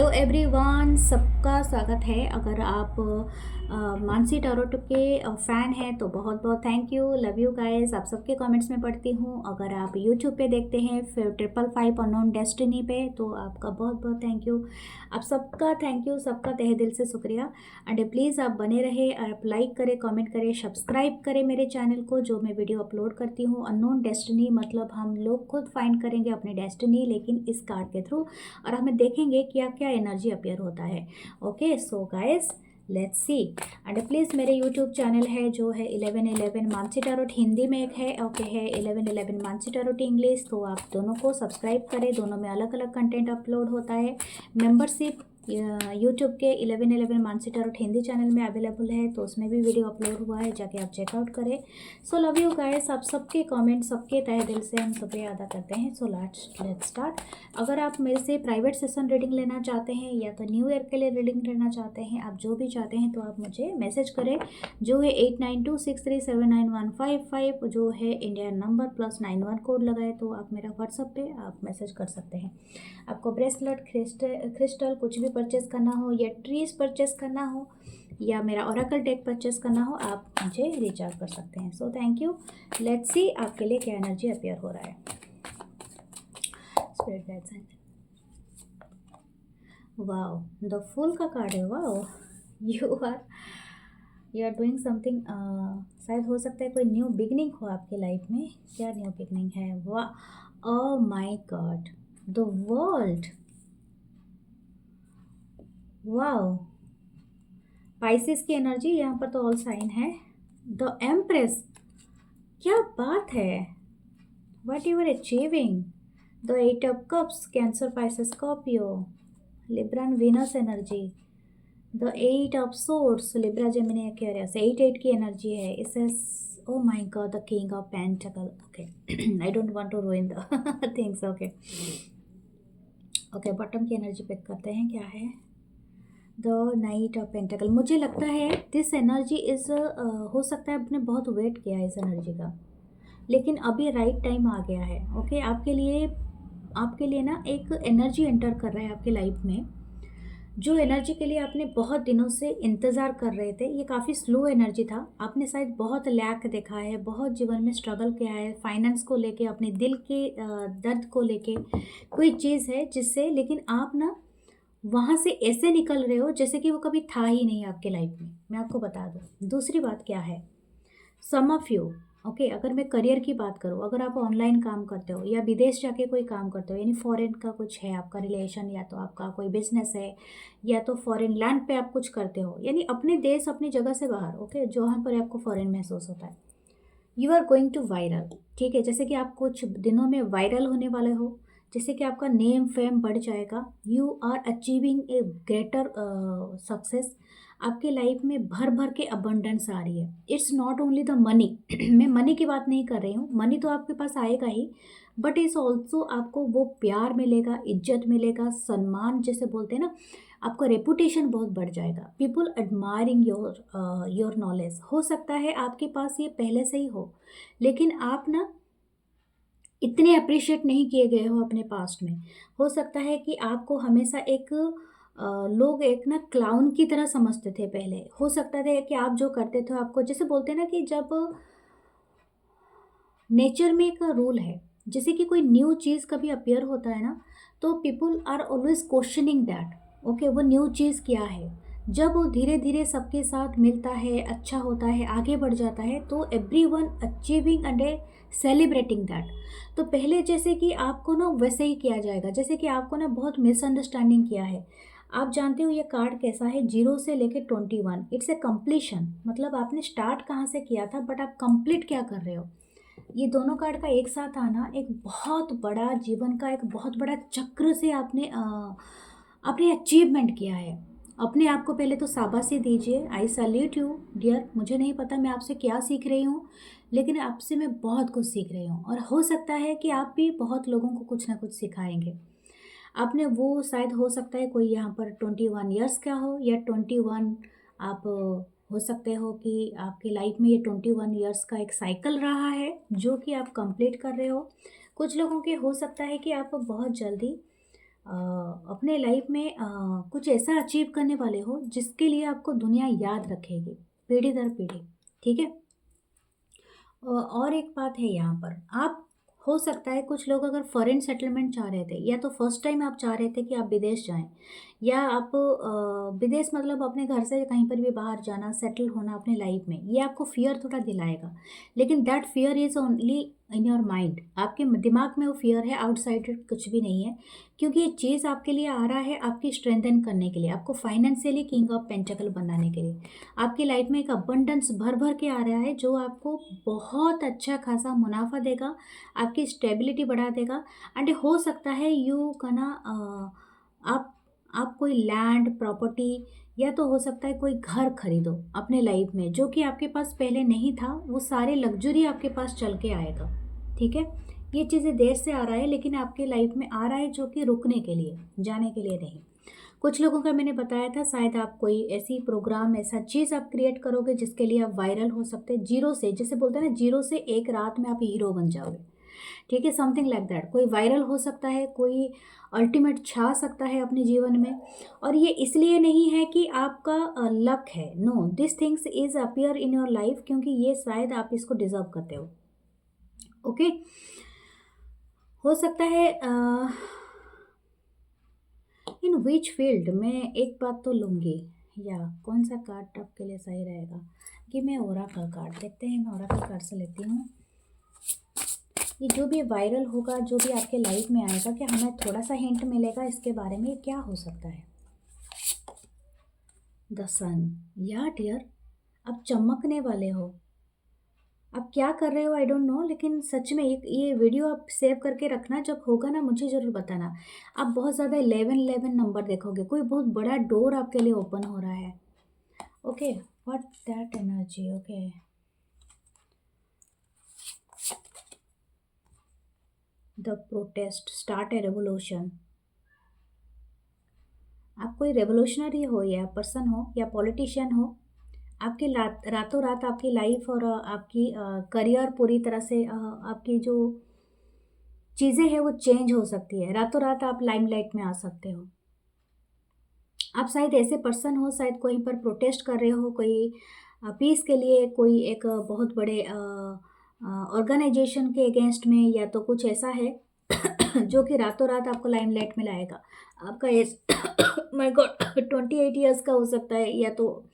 Hello everyone, सबका स्वागत है। अगर आप मानसी टैरोट के फ़ैन हैं तो बहुत बहुत thank you, love you guys. आप सबके कमेंट्स में पढ़ती हूँ। अगर आप यूट्यूब पे देखते हैं फिर 555 अननोन डेस्टिनी पे, तो आपका बहुत बहुत थैंक यू। आप सबका थैंक यू, सबका तहे दिल से शुक्रिया। एंड प्लीज़ आप बने रहे, आप लाइक करें, कमेंट करें, सब्सक्राइब करें मेरे चैनल को, जो मैं वीडियो अपलोड करती हूँ। अननोन डेस्टिनी मतलब हम लोग खुद फाइंड करेंगे अपनी डेस्टिनी, लेकिन इस कार्ड के थ्रू, और हमें देखेंगे क्या क्या एनर्जी अपियर होता है। Okay so guys, let's see. And please मेरे यूट्यूब चैनल है जो है 1111 मानसी टैरोट, हिंदी में एक है, ओके है 1111 मानसी टैरोट इंग्लिश। तो आप दोनों को सब्सक्राइब करें, दोनों में अलग अलग कंटेंट अपलोड होता है। मेंबरशिप यूट्यूब के 1111 मानसी टैरोट हिंदी चैनल में अवेलेबल है, तो उसमें भी वीडियो अपलोड हुआ है, जाके आप चेकआउट करें। सो लव यू गाइस, आप सबके कमेंट, सबके तहे दिल से हम शुक्रिया अदा करते हैं। So let's start. अगर आप मेरे से प्राइवेट सेशन रीडिंग लेना चाहते हैं या तो न्यू ईयर के लिए रीडिंग लेना चाहते हैं, आप जो भी चाहते हैं, तो आप मुझे मैसेज करें, जो है 8926379155, जो है इंडियन नंबर +91 कोड लगाए, तो आप मेरा व्हाट्सअप पे आप मैसेज कर सकते हैं। आपको ब्रेसलेट, क्रिस्टल कुछ भी परचेस करना हो, या ट्रीज परचेस करना हो, या मेरा ओरेकल डेक परचेस करना हो, आप मुझे रीच आउट कर सकते हैं। So thank you. Let's see आपके लिए क्या एनर्जी अपियर हो रहा है। स्पिरिट गाइड्स हैं। वाओ, द फूल का कार्ड है। Wow, you are doing something. शायद हो सकता है कोई न्यू बिगनिंग हो आपके लाइफ में। क्या न्यू बिगनिंग है? वाह, oh my god, the world. Wow, Pisces की एनर्जी यहाँ पर तो ऑल साइन है। द एम्प्रेस, क्या बात है। What you are achieving. The 8 of cups, Cancer, Pisces, Scorpio, Libra and Venus energy. The 8 of swords, Libra, Gemini, Aquarius, 8 की energy है। इसे oh my god, the king of pentacle. Okay, I don't want to ruin the things. Okay okay, bottom की energy pick करते हैं, क्या है। The night of pentacle, मुझे लगता है दिस एनर्जी इज़, हो सकता है आपने बहुत वेट किया है इस एनर्जी का, लेकिन अभी राइट टाइम आ गया है। ओके, आपके लिए ना एक एनर्जी एंटर कर रहा है आपके लाइफ में, जो एनर्जी के लिए आपने बहुत दिनों से इंतज़ार कर रहे थे। ये काफ़ी स्लो एनर्जी था, आपने शायद बहुत लैक देखा है, बहुत जीवन में स्ट्रगल किया है, फाइनेंस को लेके, अपने दिल के दर्द को लेके कोई चीज़ है जिससे, लेकिन आप ना वहाँ से ऐसे निकल रहे हो जैसे कि वो कभी था ही नहीं आपके लाइफ में। मैं आपको बता दूँ दूसरी बात क्या है। सम ऑफ यू, ओके, अगर मैं करियर की बात करूँ, अगर आप ऑनलाइन काम करते हो या विदेश जाके कोई काम करते हो, यानी फॉरेन का कुछ है आपका रिलेशन, या तो आपका कोई बिजनेस है, या तो फॉरेन लैंड पे आप कुछ करते हो, यानी अपने देश, अपनी जगह से बाहर, ओके, जहाँ पर आपको फॉरेन महसूस होता है। You are going to viral, ठीक है, जैसे कि आप कुछ दिनों में वायरल होने वाले हो, जैसे कि आपका नेम फेम बढ़ जाएगा। You are achieving a greater success. आपके लाइफ में भर भर के अबंडेंस आ रही है। It's not only the money मैं मनी की बात नहीं कर रही हूँ, मनी तो आपके पास आएगा ही, बट इट्स ऑल्सो आपको वो प्यार मिलेगा, इज्जत मिलेगा, सम्मान जैसे बोलते हैं ना, आपका रेपुटेशन बहुत बढ़ जाएगा। People admiring your knowledge. हो सकता है आपके पास ये पहले से ही हो, लेकिन आप ना इतने अप्रिशिएट नहीं किए गए हो अपने पास्ट में। हो सकता है कि आपको हमेशा एक लोग एक ना क्लाउन की तरह समझते थे पहले। हो सकता था कि आप जो करते थे, आपको जैसे बोलते हैं ना कि जब नेचर में एक रूल है, जैसे कि कोई न्यू चीज़ कभी अपियर होता है ना, तो people are always questioning that, okay, वो न्यू चीज़ क्या है। जब वो धीरे धीरे सबके साथ मिलता है, अच्छा होता है, आगे बढ़ जाता है, तो every one achieving and A celebrating that. तो पहले जैसे कि आपको ना वैसे ही किया जाएगा, जैसे कि आपको ना बहुत मिसअंडरस्टैंडिंग किया है। आप जानते हो ये कार्ड कैसा है, 0 से लेके 21, इट्स ए कंप्लीशन। मतलब आपने स्टार्ट कहाँ से किया था, बट आप कंप्लीट क्या कर रहे हो। ये दोनों कार्ड का एक साथ आना एक बहुत बड़ा जीवन का एक बहुत बड़ा चक्र से आपने अचीवमेंट किया है। अपने आप को पहले तो शाबाशी दीजिए। I salute you dear. मुझे नहीं पता मैं आपसे क्या सीख रही हूँ, लेकिन आपसे मैं बहुत कुछ सीख रही हूँ, और हो सकता है कि आप भी बहुत लोगों को कुछ ना कुछ सिखाएंगे। आपने वो शायद, हो सकता है कोई यहाँ पर 21 ईयर्स का हो, या 21 आप हो सकते हो कि आपकी लाइफ में ये 21 ईयर्स का एक साइकिल रहा है जो कि आप कंप्लीट कर रहे हो। कुछ लोगों के हो सकता है कि आप बहुत जल्दी अपने लाइफ में कुछ ऐसा अचीव करने वाले हो जिसके लिए आपको दुनिया याद रखेगी पीढ़ी दर पीढ़ी। ठीक है। और एक बात है यहाँ पर, आप हो सकता है कुछ लोग अगर फॉरेन सेटलमेंट चाह रहे थे, या तो फर्स्ट टाइम आप चाह रहे थे कि आप विदेश जाएं, या आप विदेश मतलब अपने घर से कहीं पर भी बाहर जाना, सेटल होना अपने लाइफ में, ये आपको फियर थोड़ा दिलाएगा, लेकिन that fear is only in your mind. आपके दिमाग में वो फियर है, आउटसाइड कुछ भी नहीं है, क्योंकि ये चीज़ आपके लिए आ रहा है आपकी स्ट्रेंथन करने के लिए, आपको फाइनेंशियली किंग ऑफ पेंटेकल बनाने के लिए। आपकी लाइफ में एक अबंडेंस भर भर के आ रहा है जो आपको बहुत अच्छा खासा मुनाफा देगा, आपकी स्टेबिलिटी बढ़ा देगा। एंड हो सकता है यू कना आप कोई लैंड प्रॉपर्टी, या तो हो सकता है कोई घर खरीदो अपने लाइफ में जो कि आपके पास पहले नहीं था, वो सारे लग्जरी आपके पास चल के आएगा। ठीक है। ये चीज़ें देर से आ रहा है लेकिन आपके लाइफ में आ रहा है, जो कि रुकने के लिए, जाने के लिए नहीं। कुछ लोगों का मैंने बताया था, शायद आप कोई ऐसी प्रोग्राम, ऐसा चीज़ आप क्रिएट करोगे जिसके लिए आप वायरल हो सकते हैं, जीरो से, जैसे बोलते हैं ना, जीरो से एक रात में आप हीरो बन जाओगे। ठीक है, समथिंग लाइक दैट। कोई वायरल हो सकता है, कोई अल्टीमेट छा सकता है अपने जीवन में। और ये इसलिए नहीं है कि आपका लक है, no, this things is appear in your life, क्योंकि ये शायद आप इसको डिजर्व करते हो। ओके। हो सकता है इन विच फील्ड, मैं एक बात तो लूँगी, या कौन सा कार्ड आपके लिए सही रहेगा कि मैं ओराकल कार्ड देखते हैं। मैं ओराकल कार्ड से लेती हूँ। ये जो भी वायरल होगा, जो भी आपके लाइफ में आएगा, क्या हमें थोड़ा सा हिंट मिलेगा इसके बारे में, क्या हो सकता है। द सन, या डियर, आप चमकने वाले हो। आप क्या कर रहे हो आई डोंट नो, लेकिन सच में ये वीडियो आप सेव करके रखना, जब होगा ना मुझे ज़रूर बताना। आप बहुत ज़्यादा 11 नंबर देखोगे, कोई बहुत बड़ा डोर आपके लिए ओपन हो रहा है। Okay, what that energy. Okay, the protest, start A revolution. आप कोई रेवोल्यूशनरी हो, या पर्सन हो, या पॉलिटिशियन हो। आपकी रातों रात आपकी लाइफ और आपकी करियर पूरी तरह से आपकी जो चीज़ें हैं वो चेंज हो सकती है। रातों रात आप लाइमलाइट में आ सकते हो। आप शायद ऐसे पर्सन हो, शायद कहीं पर प्रोटेस्ट कर रहे हो, कोई पीस के लिए, कोई एक बहुत बड़े ऑर्गेनाइजेशन के अगेंस्ट में, या तो कुछ ऐसा है जो कि रातों रात आपको लाइमलाइट में लाएगा। आपका एज माय गॉड 28 ईयर्स का हो सकता है, या तो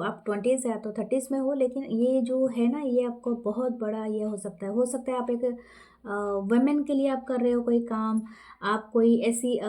आप 20s या तो 30s में हो, लेकिन ये जो है ना, ये आपको बहुत बड़ा ये हो सकता है। आप एक वुमेन के लिए आप कर रहे हो कोई काम, आप कोई ऐसी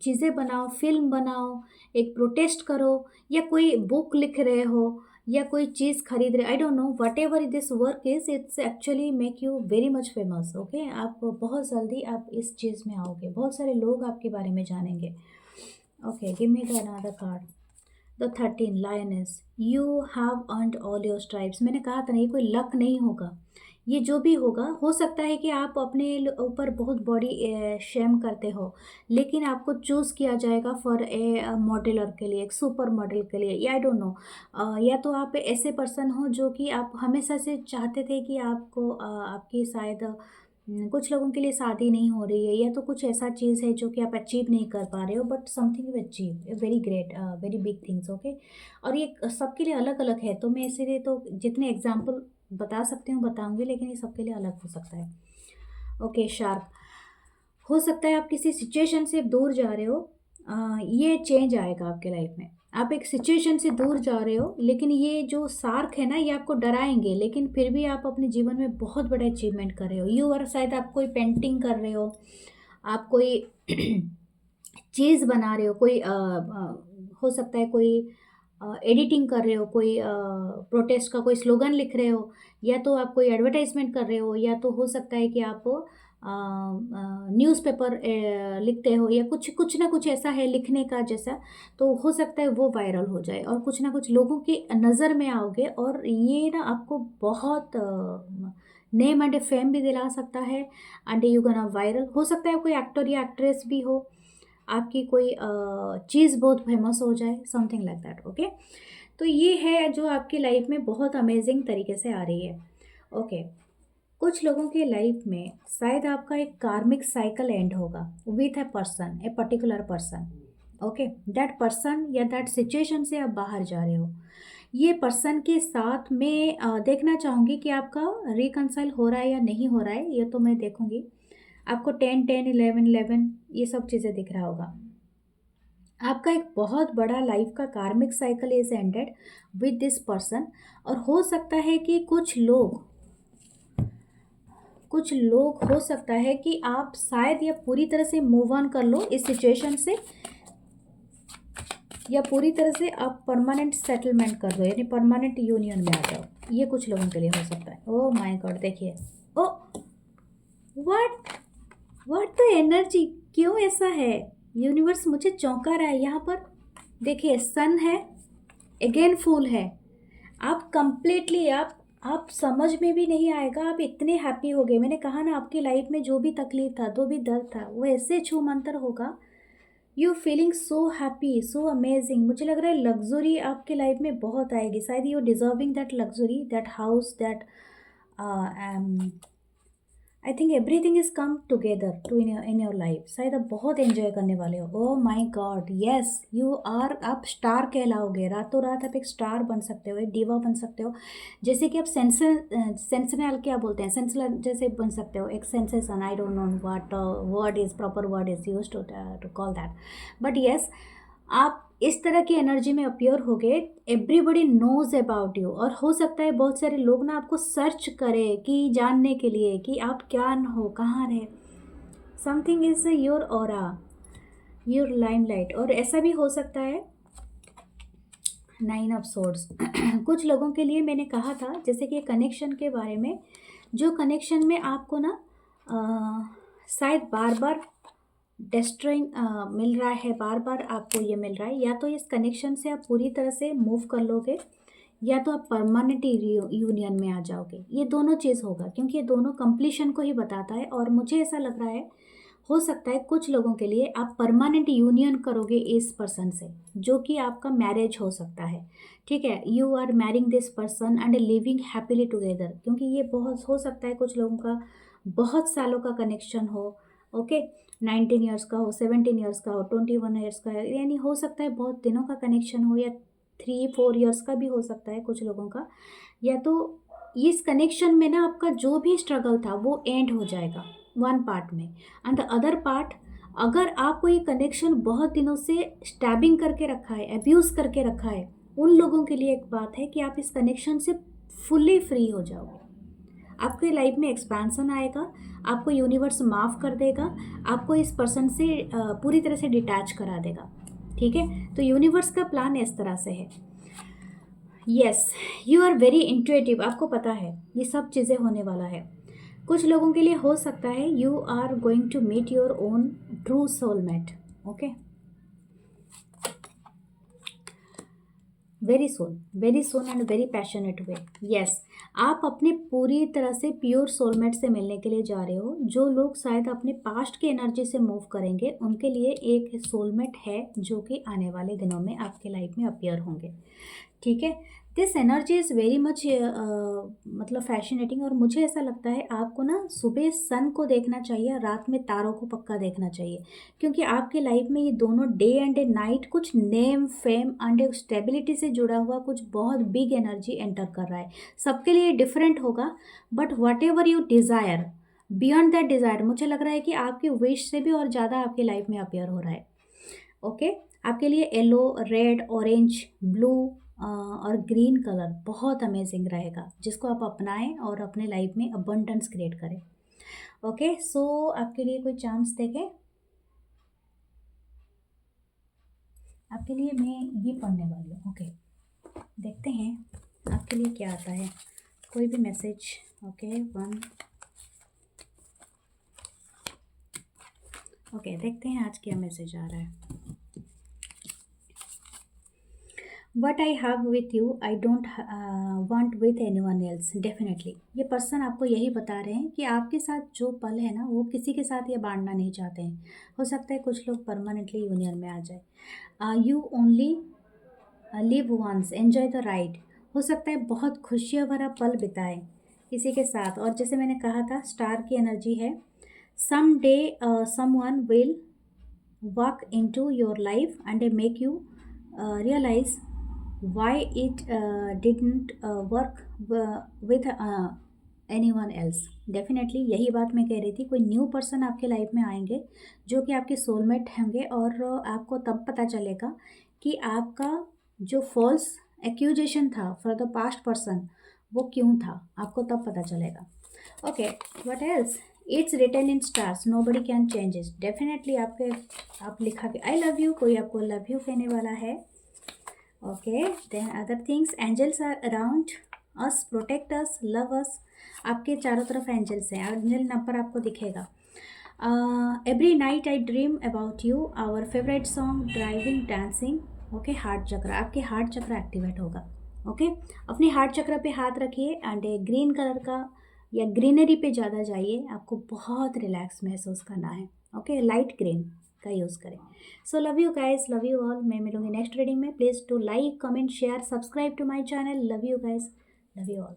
चीज़ें बनाओ, फिल्म बनाओ, एक प्रोटेस्ट करो, या कोई बुक लिख रहे हो, या कोई चीज़ खरीद रहे, आई don't no, what ever this work is, it's actually make you very much famous. Okay, आप बहुत जल्दी आप इस चीज़ में आओगे, बहुत सारे लोग आपके बारे में जानेंगे। Okay, give me the another card. The 13 lioness, you have earned all your stripes. मैंने कहा था ना, ये कोई लक नहीं होगा। ये जो भी होगा, हो सकता है कि आप अपने ऊपर बहुत बॉडी शेम करते हो, लेकिन आपको चूज़ किया जाएगा फॉर ए मॉडलर के लिए, एक सुपर मॉडल के लिए, या आई डोंट नो, या तो आप ऐसे पर्सन हो जो कि आप हमेशा से चाहते थे कि आपको आपकी शायद कुछ लोगों के लिए शादी नहीं हो रही है, या तो कुछ ऐसा चीज़ है जो कि आप अचीव नहीं कर पा रहे हो, but something you achieve very great, very big things. Okay, और ये सबके लिए अलग अलग है, तो मैं इसीलिए तो जितने एग्जाम्पल बता सकती हूँ बताऊंगी, लेकिन ये सबके लिए अलग हो सकता है। ओके, शार्क, हो सकता है आप किसी सिचुएशन से दूर जा रहे हो, ये चेंज आएगा आपके लाइफ में। आप एक सिचुएशन से दूर जा रहे हो, लेकिन ये जो शार्क है ना, ये आपको डराएंगे, लेकिन फिर भी आप अपने जीवन में बहुत बड़ा अचीवमेंट कर रहे हो। यू और शायद आप कोई पेंटिंग कर रहे हो, आप कोई चीज़ बना रहे हो, कोई हो सकता है कोई एडिटिंग कर रहे हो, कोई प्रोटेस्ट का कोई स्लोगन लिख रहे हो, या तो आप कोई एडवर्टाइजमेंट कर रहे हो, या तो हो सकता है कि आप न्यूज़पेपर लिखते हो, या कुछ कुछ ना कुछ ऐसा है लिखने का जैसा, तो हो सकता है वो वायरल हो जाए और कुछ ना कुछ लोगों की नज़र में आओगे, और ये ना आपको बहुत नेम एंड फेम भी दिला सकता है, एंड यू गोना वायरल। हो सकता है कोई एक्टर या एक्ट्रेस भी हो, आपकी कोई चीज़ बहुत फेमस हो जाए, समथिंग लाइक दैट। ओके, तो ये है जो आपकी लाइफ में बहुत अमेजिंग तरीके से आ रही है। ओके, कुछ लोगों के लाइफ में शायद आपका एक कार्मिक साइकिल एंड होगा with a person, a particular person. Okay, that person या दैट सिचुएशन से आप बाहर जा रहे हो। ये पर्सन के साथ मैं देखना चाहूँगी कि आपका रिकंसाइल हो रहा है या नहीं हो रहा है, ये तो मैं देखूँगी। आपको 10 10 11 11 ये सब चीज़ें दिख रहा होगा। आपका एक बहुत बड़ा लाइफ का कार्मिक cycle is ended with this person. और हो सकता है कि कुछ लोग हो सकता है कि आप शायद या पूरी तरह से मूव ऑन कर लो इस सिचुएशन से, या पूरी तरह से आप परमानेंट सेटलमेंट कर दो, यानी परमानेंट यूनियन में आ जाओ। ये कुछ लोगों के लिए हो सकता है। ओ माय गॉड, देखिए, oh what what the energy, क्यों ऐसा है? यूनिवर्स मुझे चौंका रहा है यहाँ पर। देखिए, सन है, अगेन फूल है। आप कंप्लीटली आप समझ में भी नहीं आएगा, आप इतने हैप्पी हो गए। मैंने कहा ना, आपकी लाइफ में जो भी तकलीफ था, जो भी दर्द था, वो ऐसे छू मंतर होगा। You feeling so happy, so amazing. मुझे लग रहा है लग्जरी आपके लाइफ में बहुत आएगी। शायद you deserving that luxury, that house, that I think everything is come together to in your life. शायद आप बहुत एंजॉय करने वाले हो। Oh my god, yes, you are, आप स्टार कहलाओगे। रातों रात आप एक स्टार बन सकते हो, एक डीवा बन सकते हो। जैसे कि आप सेंसनल क्या बोलते हैं, सेंसनल जैसे बन सकते हो, एक sensation, I don't know what word is proper word is use to call that, but yes, आप इस तरह की एनर्जी में अपियर हो गए। Everybody knows about you. और हो सकता है बहुत सारे लोग ना आपको सर्च करें कि जानने के लिए कि आप क्या हो, कहाँ रहे। Something is your aura, your limelight. और ऐसा भी हो सकता है 9 ऑफ सोर्ड्स। कुछ लोगों के लिए मैंने कहा था, जैसे कि कनेक्शन के बारे में, जो कनेक्शन में आपको ना शायद बार बार डिस्ट्रॉइंग मिल रहा है, बार बार आपको ये मिल रहा है। या तो इस कनेक्शन से आप पूरी तरह से मूव कर लोगे, या तो आप परमानेंट यूनियन में आ जाओगे। ये दोनों चीज़ होगा, क्योंकि ये दोनों कंप्लीशन को ही बताता है। और मुझे ऐसा लग रहा है, हो सकता है कुछ लोगों के लिए आप परमानेंट यूनियन करोगे इस पर्सन से, जो कि आपका मैरिज हो सकता है। ठीक है, you are marrying this person and living happily together. क्योंकि ये बहुत हो सकता है कुछ लोगों का बहुत सालों का कनेक्शन हो। ओके, 19 ईयर्स का हो, 17 ईयर्स का हो, 21 ईयर्स का, यानी हो सकता है बहुत दिनों का कनेक्शन हो, या 3 4 ईयर्स का भी हो सकता है कुछ लोगों का। या तो इस कनेक्शन में ना आपका जो भी स्ट्रगल था वो एंड हो जाएगा वन पार्ट में, एंड द अदर पार्ट, अगर आपको ये कनेक्शन बहुत दिनों से स्टैबिंग करके रखा है, अब्यूज़ करके रखा है, उन लोगों के लिए एक बात है कि आप इस कनेक्शन से फुल्ली फ्री हो जाओगे। आपके लाइफ में एक्सपेंसन आएगा, आपको यूनिवर्स माफ़ कर देगा, आपको इस पर्सन से पूरी तरह से डिटैच करा देगा। ठीक है, तो यूनिवर्स का प्लान इस तरह से है। Yes, you are very intuitive, आपको पता है ये सब चीज़ें होने वाला है। कुछ लोगों के लिए हो सकता है you are going to meet your own true soulmate. Okay, very soon and very passionate way. Yes, आप अपने पूरी तरह से प्योर सोलमेट से मिलने के लिए जा रहे हो। जो लोग शायद अपने पास्ट की एनर्जी से मूव करेंगे, उनके लिए एक सोलमेट है जो कि आने वाले दिनों में आपके लाइफ में अपियर होंगे। ठीक है, this energy is very much मतलब फैसिनेटिंग। और मुझे ऐसा लगता है आपको ना सुबह सन को देखना चाहिए, रात में तारों को पक्का देखना चाहिए। क्योंकि आपके लाइफ में ये दोनों डे एंड नाइट कुछ नेम फेम एंड स्टेबिलिटी से जुड़ा हुआ कुछ बहुत बिग एनर्जी एंटर कर रहा है। सबके लिए डिफरेंट होगा, but what ever you desire, beyond that desire, मुझे लग रहा है कि आपकी विश से भी और ज़्यादा आपकी लाइफ में अपेयर हो रहा है। ओके, आपके लिए येलो, रेड, ऑरेंज, ब्लू और ग्रीन कलर बहुत अमेजिंग रहेगा, जिसको आप अपनाएं और अपने लाइफ में अबंडेंस क्रिएट करें। ओके, सो आपके लिए कोई चांस देखे, आपके लिए मैं ये पढ़ने वाली हूँ। ओके, देखते हैं आपके लिए क्या आता है, कोई भी मैसेज। ओके, वन, ओके, देखते हैं आज क्या मैसेज आ रहा है। What I have with you I don't want with any one else. Definitely ये पर्सन आपको यही बता रहे हैं कि आपके साथ जो पल है ना, वो किसी के साथ ये बांटना नहीं चाहते हैं। हो सकता है कुछ लोग परमानेंटली यूनियन में आ जाए। You only live once, enjoy the ride. हो सकता है बहुत खुशियाँ भरा पल बिताएं, इसी के साथ, और जैसे मैंने कहा था स्टार की एनर्जी है, some day someone will walk into your life and they make you realize why it didn't work with anyone else. Definitely यही बात मैं कह रही थी, कोई न्यू पर्सन आपके लाइफ में आएंगे जो कि आपके सोलमेट होंगे, और आपको तब पता चलेगा कि आपका जो फॉल्स एक्यूजेशन था फॉर द पास्ट पर्सन वो क्यों था, आपको तब पता चलेगा. Okay, what else, it's written in stars, nobody can change it. Definitely आपके आप लिखा के आई लव यू, कोई आपको लव यू कहने वाला है. Okay, then other things, angels are around us, protect us, love us. आपके चारों तरफ एंजल्स हैं, एंजल नंबर आपको दिखेगा. Every night I dream about you, our favourite song, driving, dancing. Okay, heart chakra, आपके हार्ट चक्र एक्टिवेट होगा. ओके, अपने हार्ट चक्र पे हाथ रखिए एंड ग्रीन कलर का या ग्रीनरी पे ज़्यादा जाइए, आपको बहुत रिलैक्स महसूस करना है. ओके, लाइट ग्रीन का यूज़ करें. So love you guys, love you all. मैं मिलूंगी नेक्स्ट रीडिंग में. Please to like, comment, share, subscribe to my channel. Love you guys, love you all.